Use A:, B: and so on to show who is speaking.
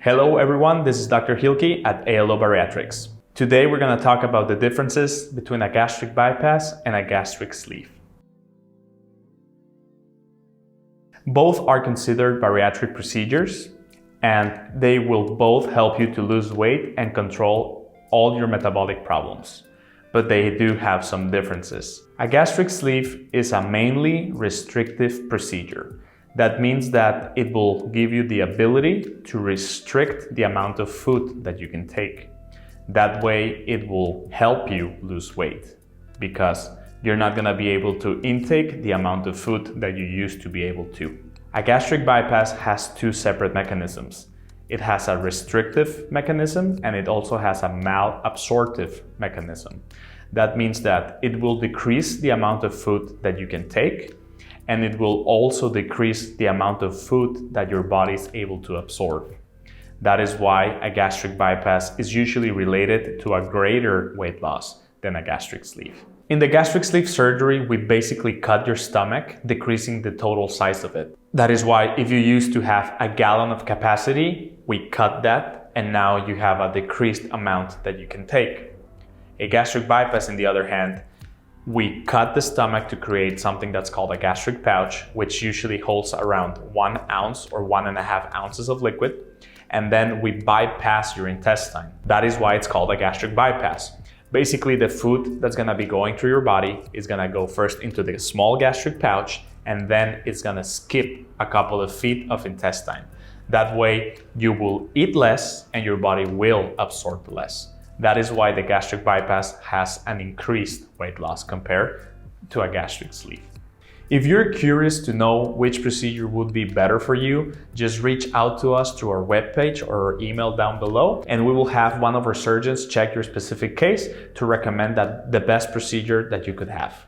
A: Hello everyone, this is Dr. Hilke at ALO Bariatrics. Today we're going to talk about the differences between a gastric bypass and a gastric sleeve. Both are considered bariatric procedures and they will both help you to lose weight and control all your metabolic problems. But they do have some differences. A gastric sleeve is a mainly restrictive procedure. That means that it will give you the ability to restrict the amount of food that you can take. That way it will help you lose weight because you're not going to be able to intake the amount of food that you used to be able to. A gastric bypass has two separate mechanisms. It has a restrictive mechanism and it also has a malabsorptive mechanism. That means that it will decrease the amount of food that you can take, and it will also decrease the amount of food that your body is able to absorb. That is why a gastric bypass is usually related to a greater weight loss than a gastric sleeve. In the gastric sleeve surgery, we basically cut your stomach, decreasing the total size of it. That is why if you used to have a gallon of capacity, we cut that, and now you have a decreased amount that you can take. A gastric bypass, on the other hand, we cut the stomach to create something that's called a gastric pouch, which usually holds around 1 ounce or 1.5 ounces of liquid, and then we bypass your intestine. That is why it's called a gastric bypass. Basically, the food that's gonna be going through your body is gonna go first into the small gastric pouch, and then it's gonna skip a couple of feet of intestine. That way, you will eat less and your body will absorb less. That is why the gastric bypass has an increased weight loss compared to a gastric sleeve. If you're curious to know which procedure would be better for you, just reach out to us through our webpage or our email down below, and we will have one of our surgeons check your specific case to recommend the best procedure that you could have.